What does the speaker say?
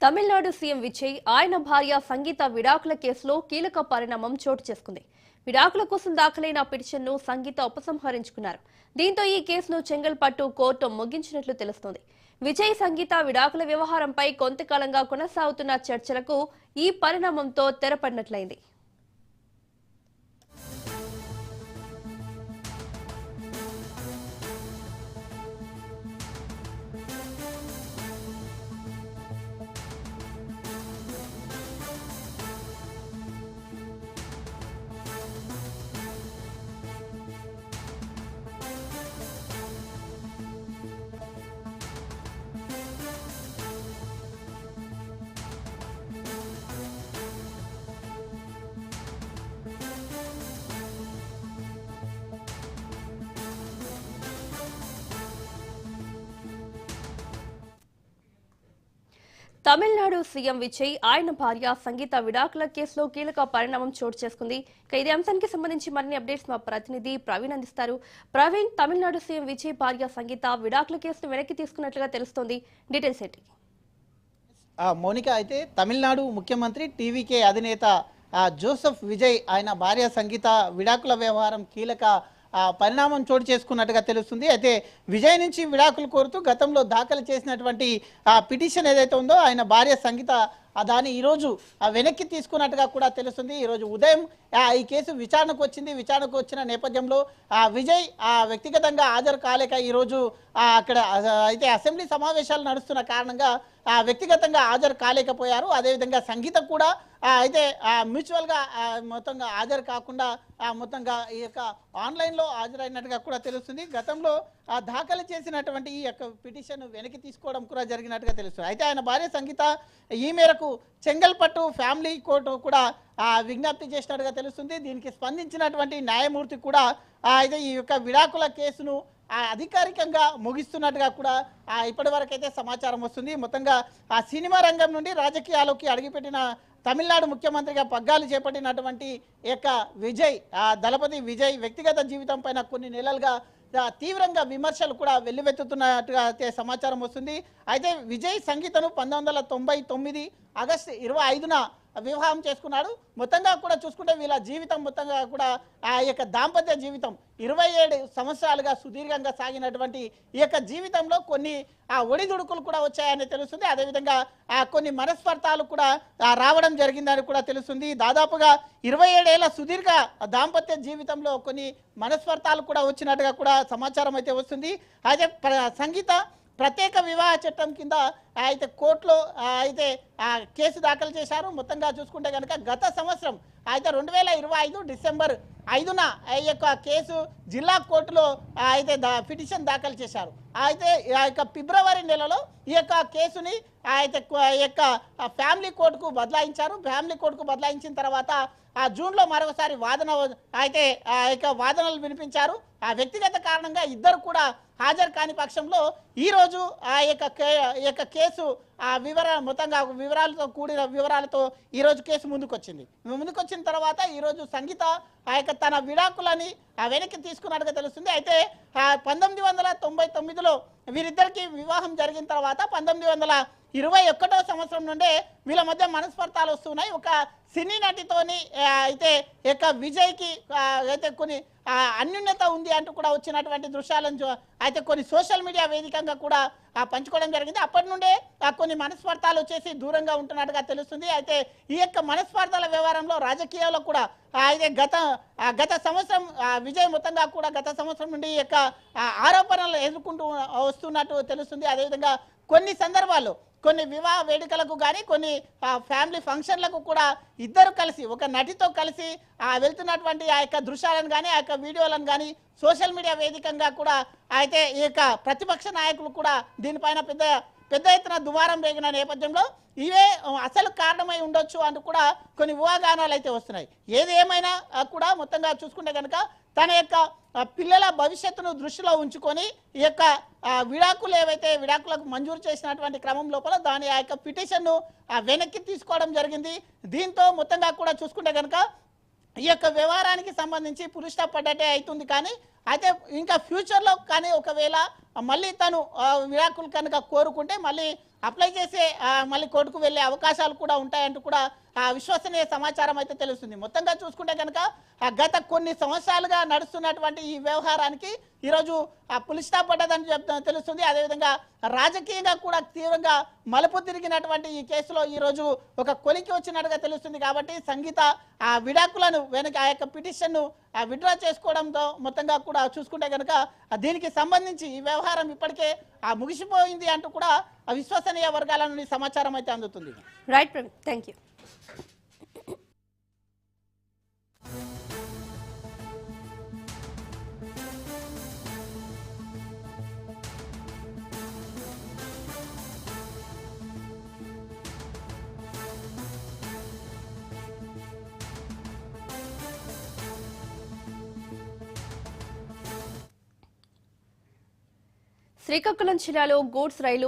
Tamil Nadu CM Vijay ఆయన భార్య సంగీత విడాకుల కేసులో కీలక పరిణామం చోటు చేసుకుంది. విడాకుల కోసం దాఖలైన పిటిషన్ను సంగీత ఉపసంహరించుకున్నారు. దీంతో ఈ కేసును చెంగల్పట్టు కోర్టు ముగించినట్లు తెలుస్తోంది. విజయ్ సంగీత విడాకుల వ్యవహారంపై కొంతకాలంగా కొనసాగుతున్న చర్చలకు ఈ పరిణామంతో తెరపడినట్లయింది. తమిళనాడు సీఎం విజయ్ ఆయన భార్య సంగీత విడాకుల కేసులో కీలక పరిణామం చోటు చేసుకుంది. ఇదే అంశానికి సంబంధించి మరిన్ని అప్డేట్స్ మా ప్రతినిధి ప్రవీణ్ అందిస్తారు. ప్రవీణ్, తమిళనాడు సీఎం విజయ్ భార్య సంగీత విడాకుల కేసును వెనక్కి తీసుకున్నట్లుగా తెలుస్తోంది. డీటెయిల్స్ ఏంటి? మౌనిక, అయితే తమిళనాడు ముఖ్యమంత్రి టీవీకే అధినేత జోసెఫ్ విజయ్ ఆయన భార్య సంగీత విడాకుల వ్యవహారం కీలక పరిణామం చోటు చేసుకున్నట్టుగా తెలుస్తుంది. అయితే విజయ్ నుంచి విడాకులు కోరుతూ గతంలో దాఖలు చేసినటువంటి పిటిషన్ ఏదైతే ఉందో ఆయన భార్య సంగీత దాన్ని ఈరోజు వెనక్కి తీసుకున్నట్టుగా కూడా తెలుస్తుంది. ఈరోజు ఉదయం ఈ కేసు విచారణకు వచ్చింది. విచారణకు వచ్చిన నేపథ్యంలో విజయ్ వ్యక్తిగతంగా హాజరు కాలేక ఈరోజు అక్కడ అయితే అసెంబ్లీ సమావేశాలు నడుస్తున్న కారణంగా వ్యక్తిగతంగా హాజరు కాలేకపోయారు. అదేవిధంగా సంగీత కూడా అయితే మ్యూచువల్గా మొత్తంగా హాజరు కాకుండా మొత్తంగా ఈ యొక్క ఆన్లైన్లో హాజరైనట్టుగా కూడా తెలుస్తుంది. గతంలో దాఖలు చేసినటువంటి ఈ యొక్క పిటిషన్ వెనక్కి తీసుకోవడం కూడా జరిగినట్టుగా తెలుస్తుంది. అయితే ఆయన భార్య సంగీత ఈ మేరకు చెంగల్పట్టు ఫ్యామిలీ కోర్టు కూడా విజ్ఞప్తి చేసినట్టుగా తెలుస్తుంది. దీనికి స్పందించినటువంటి న్యాయమూర్తి కూడా అయితే ఈ యొక్క విడాకుల కేసును అధికారికంగా ముగిస్తున్నట్టుగా కూడా ఇప్పటి వరకు అయితే సమాచారం వస్తుంది. మొత్తంగా సినిమా రంగం నుండి రాజకీయాల్లోకి అడుగుపెట్టిన తమిళనాడు ముఖ్యమంత్రిగా పగ్గాలు చేపట్టినటువంటి యొక్క విజయ్ దళపతి విజయ్ వ్యక్తిగత జీవితం పైన కొన్ని నెలలుగా తీవ్రంగా విమర్శలు కూడా వెల్లువెత్తుతున్నట్టుగా అయితే సమాచారం వస్తుంది. అయితే విజయ్ సంగీతను 1999 ఆగస్టు 25న వివాహం చేసుకున్నాడు. మొత్తంగా కూడా చూసుకుంటే వీళ్ళ జీవితం మొత్తంగా కూడా ఆ యొక్క దాంపత్య జీవితం 27 సంవత్సరాలుగా సుదీర్ఘంగా సాగినటువంటి ఈ యొక్క జీవితంలో కొన్ని ఒడిదుడుకులు కూడా వచ్చాయని తెలుస్తుంది. అదేవిధంగా కొన్ని మనస్పర్ధాలు కూడా రావడం జరిగిందని కూడా తెలుస్తుంది. దాదాపుగా 27 ఏళ్ల సుదీర్ఘ దాంపత్య జీవితంలో కొన్ని మనస్పర్ధాలు కూడా వచ్చినట్టుగా కూడా సమాచారం అయితే వస్తుంది. అయితే సంగీత ప్రత్యేక వివాహ చట్టం కింద అయితే కోర్టులో అయితే కేసు దాఖలు చేశారు. మొత్తంగా చూసుకుంటే కనుక గత సంవత్సరం అయితే 2025 డిసెంబర్ 5న ఈ యొక్క కేసు జిల్లా కోర్టులో అయితే పిటిషన్ దాఖలు చేశారు. అయితే ఆ యొక్క ఫిబ్రవరి నెలలో ఈ యొక్క కేసుని అయితే ఈ యొక్క ఫ్యామిలీ కోర్టుకు బదలాయించారు. ఫ్యామిలీ కోర్టుకు బదలాయించిన తర్వాత జూన్లో మరొకసారి వాదన అయితే ఆ యొక్క వాదనలు వినిపించారు. వ్యక్తిగత కారణంగా ఇద్దరు కూడా హాజరు కాని పక్షంలో ఈరోజు ఆ యొక్క కేసు మొత్తంగా వివరాలతో కూడిన వివరాలతో ఈరోజు కేసు ముందుకొచ్చిన తర్వాత ఈరోజు సంగీత తన విడాకులని వెనక్కి తీసుకున్నట్టుగా తెలుస్తుంది. అయితే 1999లో వీరిద్దరికి వివాహం జరిగిన తర్వాత 1921వ సంవత్సరం నుండే వీళ్ళ మధ్య మనస్పర్ధాలు వస్తున్నాయి. ఒక సినీ నటితోని అయితే విజయ్కి అయితే కొన్ని అన్యూన్యత ఉంది అంటూ కూడా వచ్చినటువంటి దృశ్యాలను అయితే కొన్ని సోషల్ మీడియా వేదికగా కూడా పంచుకోవడం జరిగింది. అప్పటి నుండే కొన్ని మనస్పర్ధాలు వచ్చేసి దూరంగా ఉంటున్నట్టుగా తెలుస్తుంది. అయితే ఈ యొక్క మనస్పర్ధాల వ్యవహారంలో రాజకీయాల్లో కూడా అయితే గత సంవత్సరం విజయ్ మొత్తంగా కూడా గత సంవత్సరం నుండి ఈ యొక్క ఆరోపణలు ఎదుర్కొంటూ వస్తున్నట్టు తెలుస్తుంది. అదేవిధంగా కొన్ని సందర్భాల్లో కొన్ని వివాహ వేడుకలకు కానీ కొన్ని ఫ్యామిలీ ఫంక్షన్లకు కూడా ఇద్దరు కలిసి ఒక నటితో కలిసి వెళ్తున్నటువంటి ఆ యొక్క దృశ్యాలను కానీ ఆ యొక్క వీడియోలను కానీ సోషల్ మీడియా వేదికగా కూడా అయితే ఈ యొక్క ప్రతిపక్ష నాయకులు కూడా దీనిపైన పెద్ద ఎత్తున దుమారం రేగిన నేపథ్యంలో ఇవే అసలు కారణమై ఉండొచ్చు అంటూ కూడా కొన్ని ఊహాగానాలు అయితే వస్తున్నాయి. ఏది ఏమైనా కూడా మొత్తంగా చూసుకుంటే కనుక తన యొక్క పిల్లల భవిష్యత్తును దృష్టిలో ఉంచుకొని ఈ యొక్క విడాకులకు మంజూరు చేసినటువంటి క్రమం లోపల దాని ఆ యొక్క పిటిషన్ను వెనక్కి తీసుకోవడం జరిగింది. దీంతో మొత్తంగా కూడా చూసుకుంటే కనుక ఈ యొక్క వ్యవహారానికి సంబంధించి పురుష పడ్డటే అవుతుంది. కానీ అయితే ఇంకా ఫ్యూచర్లో కానీ ఒకవేళ మళ్ళీ తను విడాకులు కనుక కోరుకుంటే మళ్ళీ అప్లై చేసే మళ్ళీ కోర్టుకు వెళ్ళే అవకాశాలు కూడా ఉంటాయంటూ కూడా విశ్వసనీయ సమాచారం అయితే తెలుస్తుంది. మొత్తంగా చూసుకుంటే కనుక గత కొన్ని సంవత్సరాలుగా నడుస్తున్నటువంటి ఈ వ్యవహారానికి ఈరోజు పులి స్టాప్ పడ్డదని తెలుస్తుంది. అదేవిధంగా రాజకీయంగా కూడా తీవ్రంగా మలుపు తిరిగినటువంటి ఈ కేసులో ఈరోజు ఒక కొలికి వచ్చినట్టుగా తెలుస్తుంది. కాబట్టి సంగీత ఆ విడాకులను వెనక ఆ యొక్క పిటిషన్ను విత్డ్రా చేసుకోవడంతో మొత్తంగా కూడా చూసుకుంటే కనుక దీనికి సంబంధించి ఈ వ్యవహారం ఇప్పటికే ముగిసిపోయింది అంటూ కూడా విశ్వసనీయ వర్గాల నుండి సమాచారం అయితే అందుతుంది. Right Praveen, thank you. Srikakulam జిల్లాలో గూడ్స్ రైలు